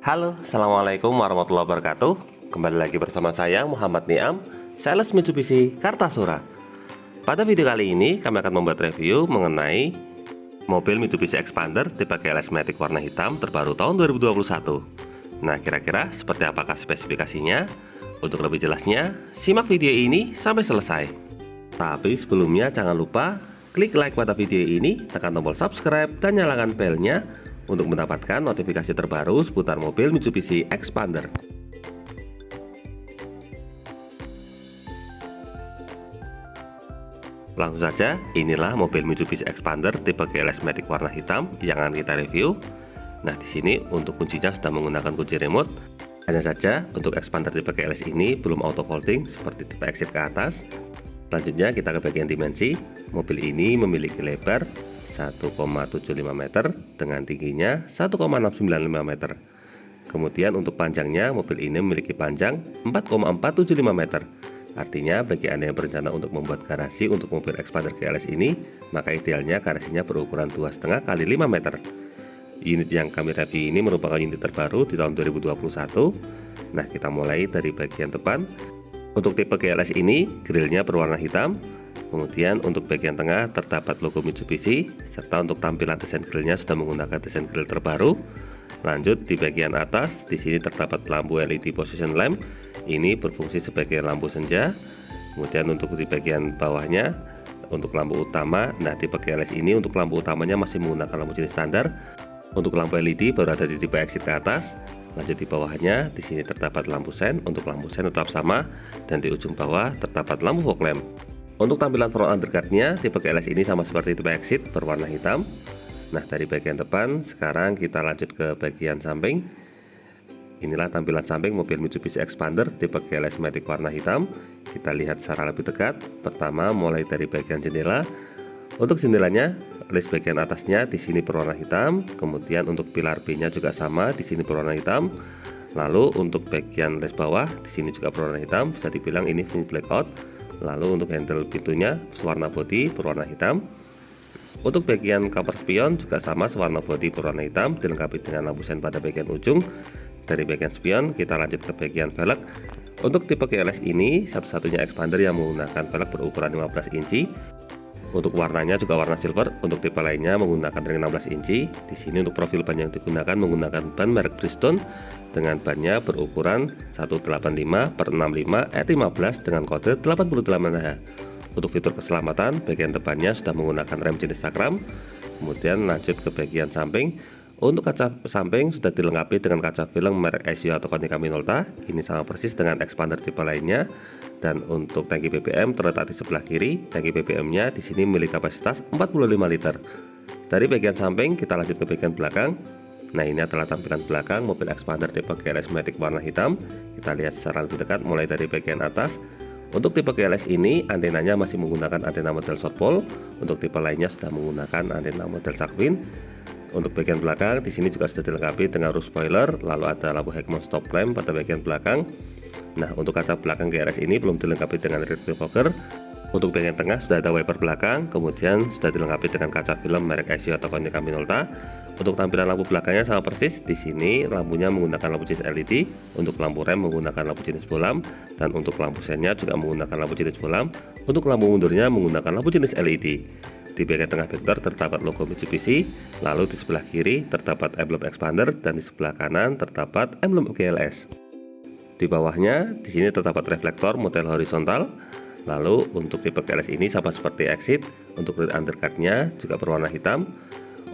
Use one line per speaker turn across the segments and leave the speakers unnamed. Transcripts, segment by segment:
Halo, Assalamualaikum warahmatullahi wabarakatuh. Kembali lagi bersama saya Muhammad Niam, sales Mitsubishi Kartasura. Pada video kali ini kami akan membuat review mengenai mobil Mitsubishi Expander tipe GLS Matic warna hitam terbaru tahun 2021. Nah, kira-kira seperti apakah spesifikasinya? Untuk lebih jelasnya, simak video ini sampai selesai. Tapi sebelumnya jangan lupa klik like pada video ini, tekan tombol subscribe dan nyalakan belnya untuk mendapatkan notifikasi terbaru seputar mobil Mitsubishi Expander. Langsung saja, inilah mobil Mitsubishi Expander tipe GLS Matic warna hitam yang akan kita review. Nah, di sini untuk kuncinya sudah menggunakan kunci remote. Hanya saja untuk Expander tipe GLS ini belum auto folding seperti tipe Exit ke atas. Selanjutnya kita ke bagian dimensi. Mobil ini memiliki lebar 1,75 meter dengan tingginya 1,695 meter. Kemudian untuk panjangnya, mobil ini memiliki panjang 4,475 meter. Artinya bagi Anda yang berencana untuk membuat garasi untuk mobil Expander GLS ini, maka idealnya garasinya berukuran 2,5 kali 5 meter. Unit yang kami review ini merupakan unit terbaru di tahun 2021. Nah, kita mulai dari bagian depan. Untuk tipe GLS ini, grillnya berwarna hitam. Kemudian untuk bagian tengah terdapat logo Mitsubishi, serta untuk tampilan desain grillnya sudah menggunakan desain grill terbaru. Lanjut di bagian atas, di sini terdapat lampu LED position lamp. Ini berfungsi sebagai lampu senja. Kemudian untuk di bagian bawahnya, untuk lampu utama, nah tipe GLS ini untuk lampu utamanya masih menggunakan lampu jenis standar. Untuk lampu LED baru ada di tipe Exit ke atas. Lanjut di bawahnya, di sini terdapat lampu sen. Untuk lampu sen tetap sama, dan di ujung bawah terdapat lampu fog lamp. Untuk tampilan front underguardnya, tipe GLS ini sama seperti tipe Exit, berwarna hitam. Nah, dari bagian depan, sekarang kita lanjut ke bagian samping. Inilah tampilan samping mobil Mitsubishi Expander tipe GLS Matic warna hitam. Kita lihat secara lebih dekat. Pertama, mulai dari bagian jendela. Untuk jendelanya, list bagian atasnya di sini berwarna hitam. Kemudian untuk pilar B-nya juga sama, di sini berwarna hitam. Lalu untuk bagian list bawah, di sini juga berwarna hitam. Bisa dibilang ini full blackout. Lalu untuk handle pintunya warna bodi berwarna hitam. Untuk bagian cover spion juga sama, warna bodi berwarna hitam, dilengkapi dengan lampu sen pada bagian ujung. Dari bagian spion kita lanjut ke bagian velg. Untuk tipe GLS ini satu-satunya Expander yang menggunakan velg berukuran 15 inci. Untuk warnanya juga warna silver. Untuk tipe lainnya menggunakan ring 16 inci. Di sini untuk profil ban yang digunakan menggunakan ban merek Bridgestone dengan bannya berukuran 185/65 R15 dengan kode 88H. Untuk fitur keselamatan, bagian depannya sudah menggunakan rem jenis Sakram. Kemudian lanjut ke bagian samping. Untuk kaca samping sudah dilengkapi dengan kaca film merek Asia atau Konica Minolta. Ini sama persis dengan Expander tipe lainnya. Dan untuk tangki BBM terletak di sebelah kiri. Tangki BBM-nya di sini memiliki kapasitas 45 liter. Dari bagian samping kita lanjut ke bagian belakang. Nah, ini adalah tampilan belakang mobil Expander tipe GLS Matic warna hitam. Kita lihat secara lebih dekat mulai dari bagian atas. Untuk tipe GLS ini antenanya masih menggunakan antena model South Pole. Untuk tipe lainnya sudah menggunakan antena model Sharkwing. Untuk bagian belakang di sini juga sudah dilengkapi dengan roof spoiler, lalu ada lampu headmount stop lamp pada bagian belakang. Nah, untuk kaca belakang GLS ini belum dilengkapi dengan rear view fogger. Untuk bagian tengah sudah ada wiper belakang, kemudian sudah dilengkapi dengan kaca film merek Asia atau Konica Minolta. Untuk tampilan lampu belakangnya sama persis. Di sini lampunya menggunakan lampu jenis LED. Untuk lampu rem menggunakan lampu jenis bolam, dan untuk lampu sennya juga menggunakan lampu jenis bolam. Untuk lampu mundurnya menggunakan lampu jenis LED. Di bagian tengah vektor terdapat logo Mitsubishi, lalu di sebelah kiri terdapat emblem Expander dan di sebelah kanan terdapat emblem GLS. Di bawahnya di sini terdapat reflektor model horizontal. Lalu untuk tipe GLS ini sama seperti Exit, untuk rear underguardnya juga berwarna hitam.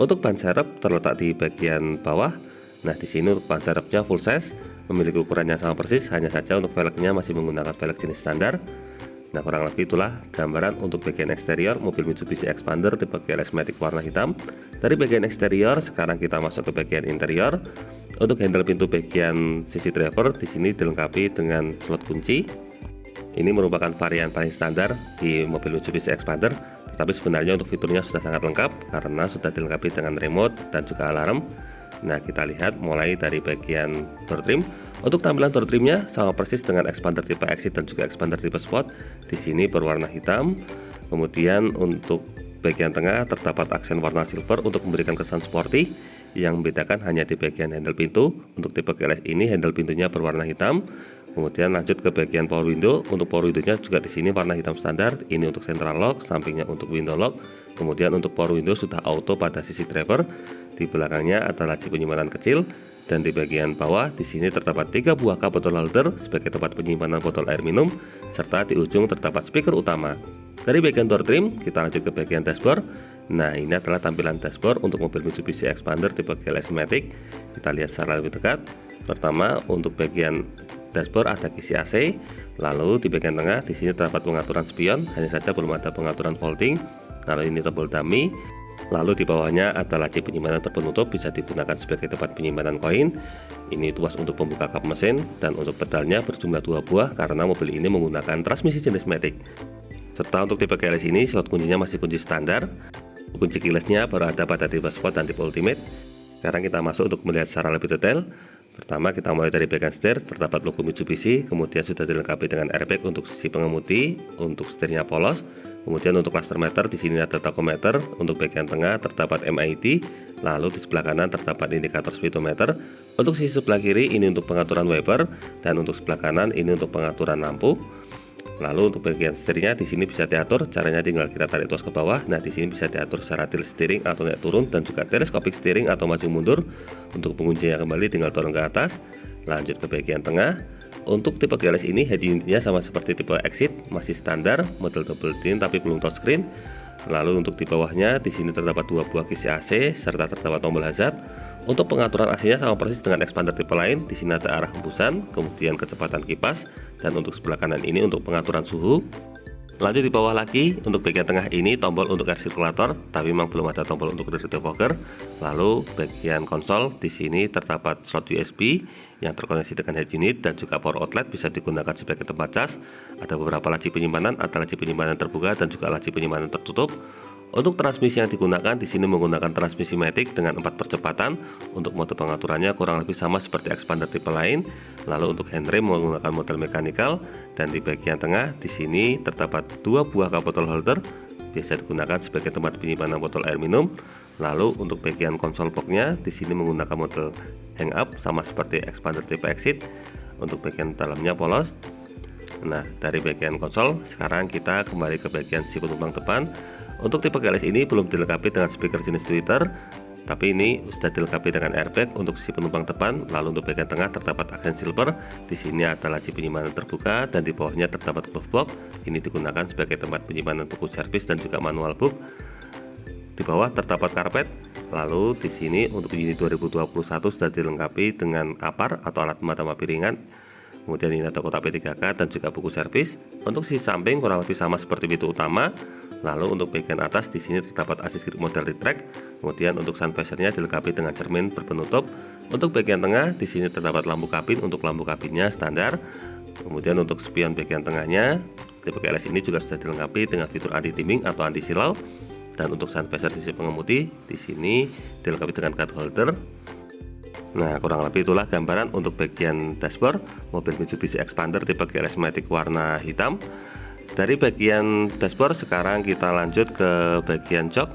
Untuk ban serep terletak di bagian bawah. Nah, di sini untuk ban serepnya full size, memiliki ukuran yang sama persis, hanya saja untuk velgnya masih menggunakan velg jenis standar. Nah, kurang lebih itulah gambaran untuk bagian eksterior mobil Mitsubishi Expander tipe GLS Matic warna hitam. Dari bagian eksterior, sekarang kita masuk ke bagian interior. Untuk handle pintu bagian sisi driver di sini dilengkapi dengan slot kunci. Ini merupakan varian paling standar di mobil Mitsubishi Expander, tetapi sebenarnya untuk fiturnya sudah sangat lengkap karena sudah dilengkapi dengan remote dan juga alarm. Nah, kita lihat mulai dari bagian door trim. Untuk tampilan door trimnya sama persis dengan Expander tipe Exit dan juga Expander tipe Sport. Di sini berwarna hitam. Kemudian untuk bagian tengah terdapat aksen warna silver untuk memberikan kesan sporty. Yang membedakan hanya di bagian handle pintu. Untuk tipe GLS ini handle pintunya berwarna hitam. Kemudian lanjut ke bagian power window. Untuk power window-nya juga di sini warna hitam standar. Ini untuk central lock, sampingnya untuk window lock. Kemudian untuk power window sudah auto pada sisi driver. Di belakangnya ada laci penyimpanan kecil. Dan di bagian bawah di sini terdapat 3 buah cup bottle holder sebagai tempat penyimpanan botol air minum, serta di ujung terdapat speaker utama. Dari bagian door trim kita lanjut ke bagian dashboard. Nah, ini adalah tampilan dashboard untuk mobil Mitsubishi Expander tipe GLS Matic. Kita lihat secara lebih dekat. Pertama, untuk bagian dashboard ada kisi AC. Lalu di bagian tengah di sini terdapat pengaturan spion, hanya saja belum ada pengaturan folding. Lalu ini tombol dummy. Lalu di bawahnya ada laci penyimpanan terpenutup, bisa digunakan sebagai tempat penyimpanan koin. Ini tuas untuk pembuka kap mesin, dan untuk pedalnya berjumlah 2 buah karena mobil ini menggunakan transmisi jenis Matic. Serta untuk tipe GLS ini slot kuncinya masih kunci standar. Kunci keylessnya baru ada pada tipe Sport dan tipe Ultimate. Sekarang kita masuk untuk melihat secara lebih detail. Pertama kita mulai dari bagian setir, terdapat logo Mitsubishi, kemudian sudah dilengkapi dengan airbag untuk sisi pengemudi, untuk setirnya polos. Kemudian untuk cluster meter di sini ada tachometer, untuk bagian tengah terdapat MID, lalu di sebelah kanan terdapat indikator speedometer. Untuk sisi sebelah kiri ini untuk pengaturan wiper, dan untuk sebelah kanan ini untuk pengaturan lampu. Lalu untuk bagian setirnya di sini bisa diatur, caranya tinggal kita tarik tuas ke bawah. Nah, di sini bisa diatur secara tilt steering atau naik turun, dan juga telescopic steering atau maju mundur. Untuk penguncinya kembali tinggal turun ke atas. Lanjut ke bagian tengah. Untuk tipe GLS ini head unitnya sama seperti tipe Exit, masih standar, model double din tapi belum touchscreen. Lalu untuk di bawahnya di sini terdapat 2 buah kisi AC serta terdapat tombol hazard. Untuk pengaturan AC-nya sama persis dengan Expander tipe lain. Di sini ada arah hembusan, kemudian kecepatan kipas, dan untuk sebelah kanan ini untuk pengaturan suhu. Lanjut di bawah lagi, untuk bagian tengah ini tombol untuk air sirkulator, tapi memang belum ada tombol untuk rear defogger. Lalu bagian konsol di sini terdapat slot USB yang terkoneksi dengan head unit dan juga power outlet, bisa digunakan sebagai tempat cas. Ada beberapa laci penyimpanan, ada laci penyimpanan terbuka dan juga laci penyimpanan tertutup. Untuk transmisi yang digunakan di sini menggunakan transmisi Matic dengan 4 percepatan. Untuk mode pengaturannya kurang lebih sama seperti Expander tipe lain. Lalu untuk handrem menggunakan model mechanical, dan di bagian tengah di sini terdapat 2 buah cup bottle holder, bisa digunakan sebagai tempat penyimpanan botol air minum. Lalu untuk bagian konsol boxnya di sini menggunakan model hang up sama seperti Expander tipe Exit. Untuk bagian dalamnya polos. Nah, dari bagian konsol sekarang kita kembali ke bagian sisi penumpang depan. Untuk tipe GLS ini belum dilengkapi dengan speaker jenis tweeter, tapi ini sudah dilengkapi dengan airbag untuk sisi penumpang depan. Lalu untuk bagian tengah terdapat aksen silver. Di sini ada laci penyimpanan terbuka dan di bawahnya terdapat glove box. Ini digunakan sebagai tempat penyimpanan buku servis dan juga manual book. Di bawah terdapat karpet. Lalu di sini untuk unit 2021 sudah dilengkapi dengan kapar atau alat mata piringan. Kemudian ini ada kotak P3K dan juga buku servis. Untuk sisi samping kurang lebih sama seperti pintu utama. Lalu untuk bagian atas di sini terdapat assist grip model retract. Kemudian untuk sun visor-nya dilengkapi dengan cermin berpenutup. Untuk bagian tengah di sini terdapat lampu kabin, untuk lampu kabinnya standar. Kemudian untuk spion bagian tengahnya tipe GLS ini juga sudah dilengkapi dengan fitur anti dimming atau anti silau. Dan untuk sun visor sisi pengemudi di sini dilengkapi dengan card holder. Nah, kurang lebih itulah gambaran untuk bagian dashboard mobil Mitsubishi Expander tipe GLS Matic warna hitam. Dari bagian dashboard sekarang kita lanjut ke bagian jok.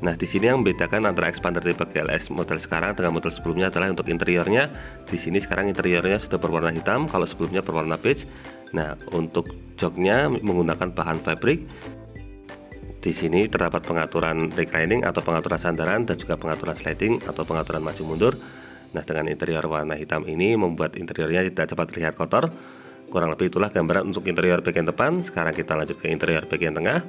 Nah, di sini yang membedakan antara Expander tipe GLS model sekarang dengan model sebelumnya adalah untuk interiornya. Di sini sekarang interiornya sudah berwarna hitam, kalau sebelumnya berwarna beige. Nah, untuk joknya menggunakan bahan fabric. Di sini terdapat pengaturan reclining atau pengaturan sandaran dan juga pengaturan sliding atau pengaturan maju mundur. Nah, dengan interior warna hitam ini membuat interiornya tidak cepat terlihat kotor. Kurang lebih itulah gambaran untuk interior bagian depan. Sekarang kita lanjut ke interior bagian tengah.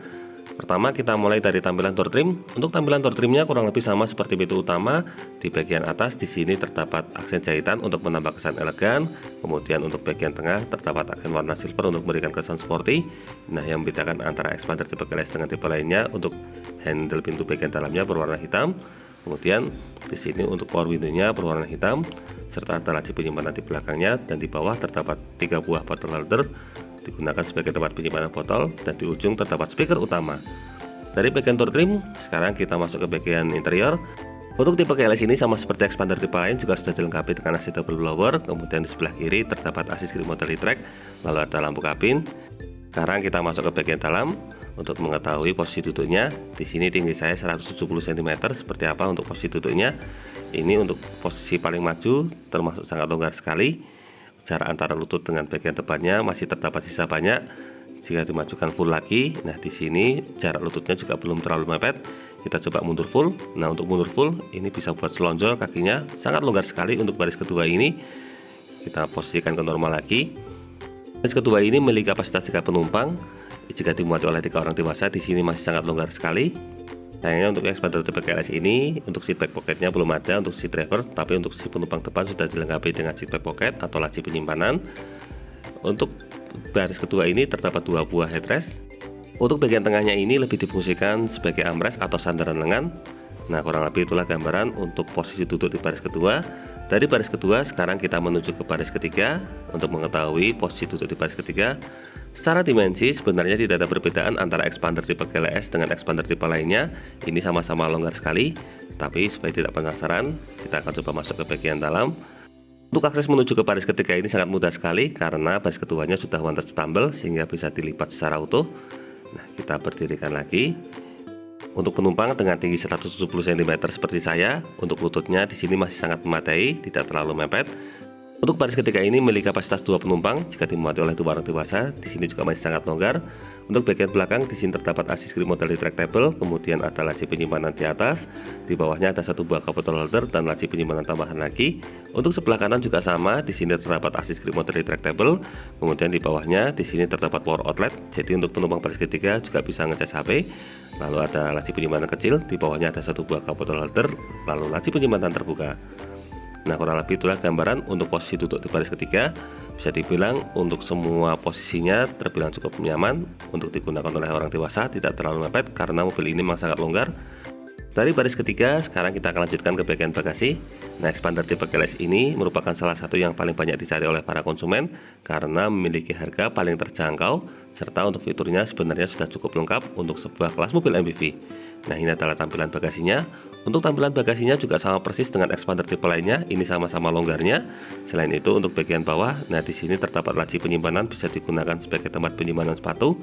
Pertama kita mulai dari tampilan door trim. Untuk tampilan door trimnya kurang lebih sama seperti pintu utama. Di bagian atas di sini terdapat aksen jahitan untuk menambah kesan elegan. Kemudian untuk bagian tengah terdapat aksen warna silver untuk memberikan kesan sporty. Nah, yang membedakan antara Expander tipe GLS dengan tipe lainnya, untuk handle pintu bagian dalamnya berwarna hitam. Kemudian di sini untuk power window-nya berwarna hitam, serta ada laci penyimpanan di belakangnya, dan di bawah terdapat 3 buah bottle holder digunakan sebagai tempat penyimpanan botol, dan di ujung terdapat speaker utama. Dari bagian door trim, sekarang kita masuk ke bagian interior. Untuk tipe GLS ini sama seperti Expander tipe lain juga sudah dilengkapi dengan AC double blower. Kemudian di sebelah kiri terdapat assist grip model retract, lalu ada lampu kabin. Sekarang kita masuk ke bagian dalam. Untuk mengetahui posisi duduknya, di sini tinggi saya 170 cm. Seperti apa untuk posisi duduknya? Ini untuk posisi paling maju termasuk sangat longgar sekali. Jarak antara lutut dengan bagian depannya masih terdapat sisa banyak. Jika dimajukan full lagi, nah di sini jarak lututnya juga belum terlalu mepet. Kita coba mundur full. Nah untuk mundur full ini bisa buat selonjol kakinya, sangat longgar sekali. Untuk baris kedua ini kita posisikan ke normal lagi. Baris kedua ini memiliki kapasitas 3 penumpang. Jika dimuat oleh 3 orang dewasa, di sini masih sangat longgar sekali. Sayangnya untuk expander tipe GLS ini untuk seat back pocketnya belum ada untuk seat driver, tapi untuk si penumpang depan sudah dilengkapi dengan seat back pocket atau laci penyimpanan. Untuk baris kedua ini terdapat 2 buah headrest. Untuk bagian tengahnya ini lebih difungsikan sebagai armrest atau sandaran lengan. Nah kurang lebih itulah gambaran untuk posisi duduk di baris kedua. Dari baris kedua sekarang kita menuju ke baris ketiga. Untuk mengetahui posisi duduk di baris ketiga, secara dimensi sebenarnya tidak ada perbedaan antara expander tipe GLS dengan expander tipe lainnya. Ini sama-sama longgar sekali, tapi supaya tidak penasaran, kita akan coba masuk ke bagian dalam. Untuk akses menuju ke baris ketiga ini sangat mudah sekali karena baris keduanya sudah one touch tumble sehingga bisa dilipat secara utuh. Nah, kita berdirikan lagi. Untuk penumpang dengan tinggi 170 cm seperti saya, untuk lututnya di sini masih sangat memadai, tidak terlalu mepet. Untuk baris ketiga ini memiliki kapasitas 2 penumpang. Jika dimuati oleh 2 orang dewasa, di sini juga masih sangat longgar. Untuk bagian belakang di sini terdapat assist grip model retractable, kemudian ada laci penyimpanan di atas. Di bawahnya ada 1 buah cup bottle holder dan laci penyimpanan tambahan lagi. Untuk sebelah kanan juga sama, di sini terdapat assist grip model retractable. Kemudian di bawahnya di sini terdapat power outlet. Jadi untuk penumpang baris ketiga juga bisa ngecas HP. Lalu ada laci penyimpanan kecil, di bawahnya ada 1 buah cup bottle holder, lalu laci penyimpanan terbuka. Nah kurang lebih itulah gambaran untuk posisi duduk di baris ketiga. Bisa dibilang untuk semua posisinya terbilang cukup nyaman untuk digunakan oleh orang dewasa, tidak terlalu mepet karena mobil ini memang sangat longgar. Dari baris ketiga sekarang kita akan lanjutkan ke bagian bagasi. Nah expander tipe GLS ini merupakan salah satu yang paling banyak dicari oleh para konsumen karena memiliki harga paling terjangkau, serta untuk fiturnya sebenarnya sudah cukup lengkap untuk sebuah kelas mobil MPV. Nah ini adalah tampilan bagasinya. Untuk tampilan bagasinya juga sama persis dengan expander tipe lainnya, ini sama-sama longgarnya. Selain itu untuk bagian bawah, nah di sini terdapat laci penyimpanan bisa digunakan sebagai tempat penyimpanan sepatu.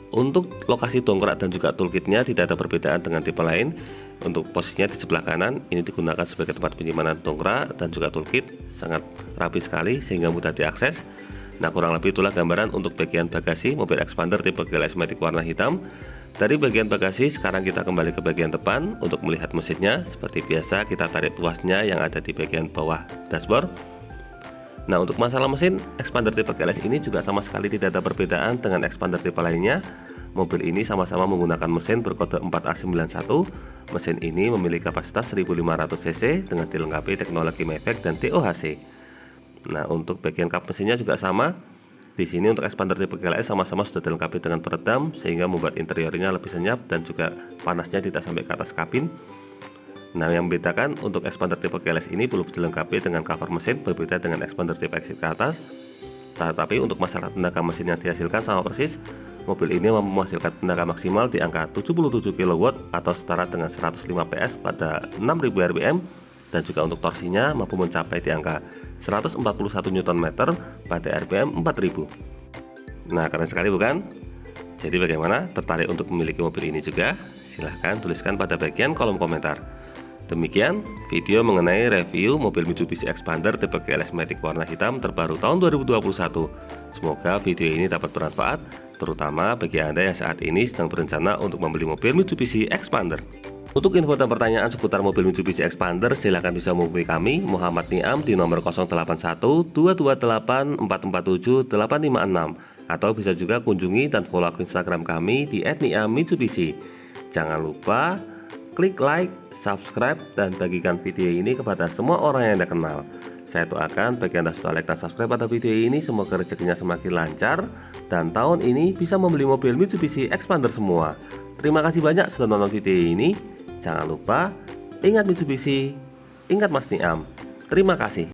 Untuk lokasi dongkrak dan juga toolkitnya tidak ada perbedaan dengan tipe lain. Untuk posisinya di sebelah kanan ini digunakan sebagai tempat penyimpanan dongkrak dan juga toolkit, sangat rapi sekali sehingga mudah diakses. Nah kurang lebih itulah gambaran untuk bagian bagasi mobil expander tipe GLS Matic warna hitam. Dari bagian bagasi sekarang kita kembali ke bagian depan untuk melihat mesinnya. Seperti biasa kita tarik tuasnya yang ada di bagian bawah dashboard. Nah untuk masalah mesin, expander tipe GLS ini juga sama sekali tidak ada perbedaan dengan expander tipe lainnya. Mobil ini sama-sama menggunakan mesin berkode 4A91. Mesin ini memiliki kapasitas 1500 cc dengan dilengkapi teknologi Mavic dan TOHC. Nah untuk bagian kap mesinnya juga sama. Di sini untuk expander tipe GLS sama-sama sudah dilengkapi dengan peredam sehingga membuat interiornya lebih senyap dan juga panasnya tidak sampai ke atas kabin. Nah yang membedakan untuk expander tipe GLS ini belum dilengkapi dengan cover mesin, berbeda dengan expander tipe exit ke atas. Tetapi untuk masalah tenaga mesin yang dihasilkan sama persis. Mobil ini mampu menghasilkan tenaga maksimal di angka 77 kW atau setara dengan 105 PS pada 6000 rpm. Dan juga untuk torsinya mampu mencapai di angka 141 Nm pada RPM 4000. Nah keren sekali bukan? Jadi bagaimana, tertarik untuk memiliki mobil ini juga? Silahkan tuliskan pada bagian kolom komentar. Demikian video mengenai review mobil Mitsubishi Expander tipe GLS Matic warna hitam terbaru tahun 2021. Semoga video ini dapat bermanfaat, terutama bagi Anda yang saat ini sedang berencana untuk membeli mobil Mitsubishi Expander. Untuk info dan pertanyaan seputar mobil Mitsubishi Expander, silahkan bisa menghubungi kami, Muhammad Niam, di nomor 081 228 447 856, atau bisa juga kunjungi dan follow akun Instagram kami di @niammitsubishi. Jangan lupa klik like, subscribe, dan bagikan video ini kepada semua orang yang Anda kenal. Saya doakan bagi Anda sudah like dan subscribe pada video ini, semoga rezekinya semakin lancar dan tahun ini bisa membeli mobil Mitsubishi Expander semua. Terima kasih banyak sudah nonton video ini. Jangan lupa, ingat Mitsubishi, ingat Mas Niam. Terima kasih.